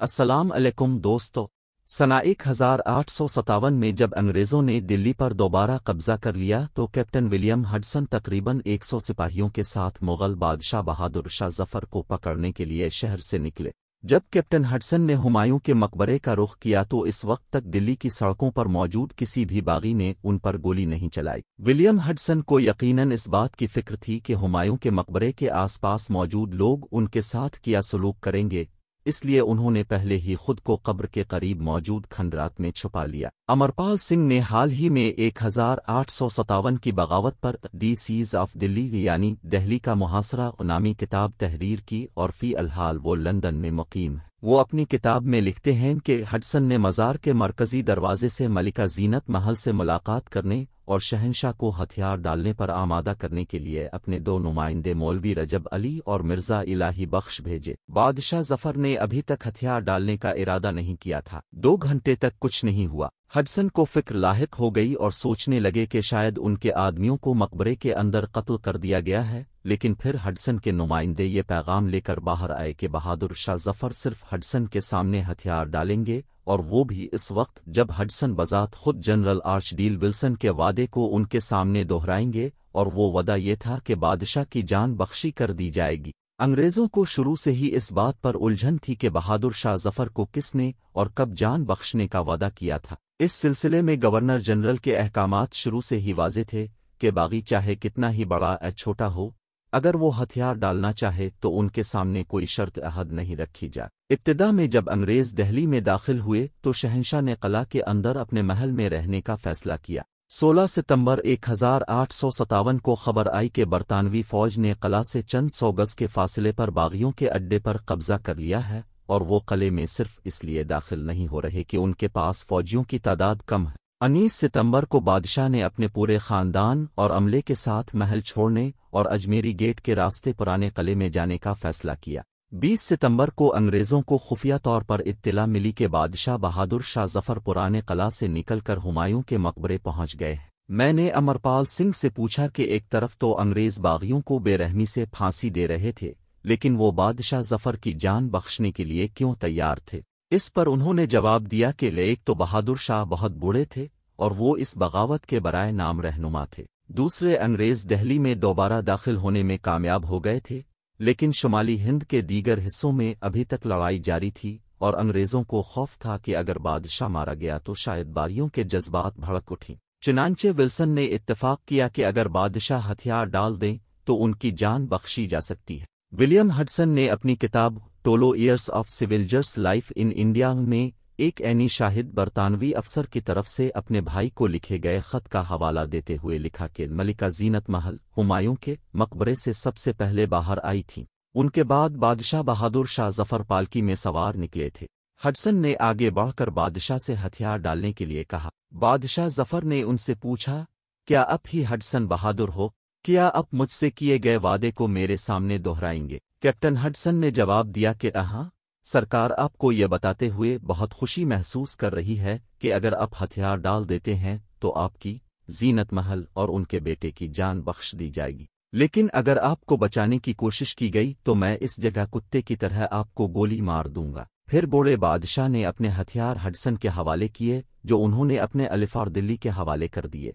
السلام علیکم دوستو۔ سنہ 1857 میں جب انگریزوں نے دلی پر دوبارہ قبضہ کر لیا تو کیپٹن ولیم ہڈسن تقریباً 100 سپاہیوں کے ساتھ مغل بادشاہ بہادر شاہ ظفر کو پکڑنے کے لیے شہر سے نکلے۔ جب کیپٹن ہڈسن نے ہمایوں کے مقبرے کا رخ کیا تو اس وقت تک دلی کی سڑکوں پر موجود کسی بھی باغی نے ان پر گولی نہیں چلائی۔ ولیم ہڈسن کو یقیناً اس بات کی فکر تھی کہ ہمایوں کے مقبرے کے آس پاس موجود لوگ ان کے ساتھ کیا سلوک کریں گے، اس لیے انہوں نے پہلے ہی خود کو قبر کے قریب موجود کھنڈرات میں چھپا لیا۔ امرپال سنگھ نے حال ہی میں 1857 کی بغاوت پر دی سیز آف دلی یعنی دہلی کا محاصرہ نامی کتاب تحریر کی اور فی الحال وہ لندن میں مقیم ہے۔ وہ اپنی کتاب میں لکھتے ہیں کہ ہڈسن نے مزار کے مرکزی دروازے سے ملکہ زینت محل سے ملاقات کرنے اور شہنشاہ کو ہتھیار ڈالنے پر آمادہ کرنے کے لیے اپنے 2 نمائندے مولوی رجب علی اور مرزا الہی بخش بھیجے۔ بادشاہ ظفر نے ابھی تک ہتھیار ڈالنے کا ارادہ نہیں کیا تھا۔ 2 گھنٹے تک کچھ نہیں ہوا۔ ہڈسن کو فکر لاحق ہو گئی اور سوچنے لگے کہ شاید ان کے آدمیوں کو مقبرے کے اندر قتل کر دیا گیا ہے، لیکن پھر ہڈسن کے نمائندے یہ پیغام لے کر باہر آئے کہ بہادر شاہ ظفر صرف ہڈسن کے سامنے ہتھیار ڈالیں گے، اور وہ بھی اس وقت جب ہڈسن بذات خود جنرل آرچ ڈیل ولسن کے وعدے کو ان کے سامنے دہرائیں گے، اور وہ وعدہ یہ تھا کہ بادشاہ کی جان بخشی کر دی جائے گی۔ انگریزوں کو شروع سے ہی اس بات پر الجھن تھی کہ بہادر شاہ ظفر کو کس نے اور کب جان بخشنے کا وعدہ کیا تھا۔ اس سلسلے میں گورنر جنرل کے احکامات شروع سے ہی واضح تھے کہ باغی چاہے کتنا ہی بڑا یا چھوٹا ہو، اگر وہ ہتھیار ڈالنا چاہے تو ان کے سامنے کوئی شرط عہد نہیں رکھی جائے۔ ابتدا میں جب انگریز دہلی میں داخل ہوئے تو شہنشاہ نے قلعہ کے اندر اپنے محل میں رہنے کا فیصلہ کیا۔ 16 ستمبر 1857 کو خبر آئی کہ برطانوی فوج نے قلعہ سے چند 100 گز کے فاصلے پر باغیوں کے اڈے پر قبضہ کر لیا ہے، اور وہ قلعے میں صرف اس لیے داخل نہیں ہو رہے کہ ان کے پاس فوجیوں کی تعداد کم ہے۔ 19 ستمبر کو بادشاہ نے اپنے پورے خاندان اور عملے کے ساتھ محل چھوڑنے اور اجمیری گیٹ کے راستے پرانے قلعے میں جانے کا فیصلہ کیا۔ 20 ستمبر کو انگریزوں کو خفیہ طور پر اطلاع ملی کہ بادشاہ بہادر شاہ ظفر پرانے قلعہ سے نکل کر ہمایوں کے مقبرے پہنچ گئے ہیں۔ میں نے امرپال سنگھ سے پوچھا کہ ایک طرف تو انگریز باغیوں کو بے رحمی سے پھانسی دے رہے تھے، لیکن وہ بادشاہ ظفر کی جان بخشنے کے لیے کیوں تیار تھے؟ اس پر انہوں نے جواب دیا کہ ایک تو بہادر شاہ بہت بوڑھے تھے اور وہ اس بغاوت کے برائے نام رہنما تھے، دوسرے انگریز دہلی میں دوبارہ داخل ہونے میں کامیاب ہو گئے تھے، لیکن شمالی ہند کے دیگر حصوں میں ابھی تک لڑائی جاری تھی، اور انگریزوں کو خوف تھا کہ اگر بادشاہ مارا گیا تو شاید باغیوں کے جذبات بھڑک اٹھیں۔ چنانچہ ولسن نے اتفاق کیا کہ اگر بادشاہ ہتھیار ڈال دیں تو ان کی جان بخشی جا سکتی ہے۔ ولیم ہڈسن نے اپنی کتاب 12 years of soldier's life in India میں ایک عینی شاہد برطانوی افسر کی طرف سے اپنے بھائی کو لکھے گئے خط کا حوالہ دیتے ہوئے لکھا کہ ملکہ زینت محل ہمایوں کے مقبرے سے سب سے پہلے باہر آئی تھیں، ان کے بعد بادشاہ بہادر شاہ ظفر پالکی میں سوار نکلے تھے۔ ہڈسن نے آگے بڑھ کر بادشاہ سے ہتھیار ڈالنے کے لیے کہا۔ بادشاہ ظفر نے ان سے پوچھا، کیا اب ہی ہڈسن بہادر ہو؟ کیا اب مجھ سے کیے گئے وعدے کو میرے سامنے دہرائیں گے؟ کیپٹن ہڈسن نے جواب دیا کہ ہاں سرکار، آپ کو یہ بتاتے ہوئے بہت خوشی محسوس کر رہی ہے کہ اگر آپ ہتھیار ڈال دیتے ہیں تو آپ کی زینت محل اور ان کے بیٹے کی جان بخش دی جائے گی، لیکن اگر آپ کو بچانے کی کوشش کی گئی تو میں اس جگہ کتے کی طرح آپ کو گولی مار دوں گا۔ پھر بوڑھے بادشاہ نے اپنے ہتھیار ہڈسن کے حوالے کیے، جو انہوں نے اپنے الفار دلی کے حوالے کر دیے۔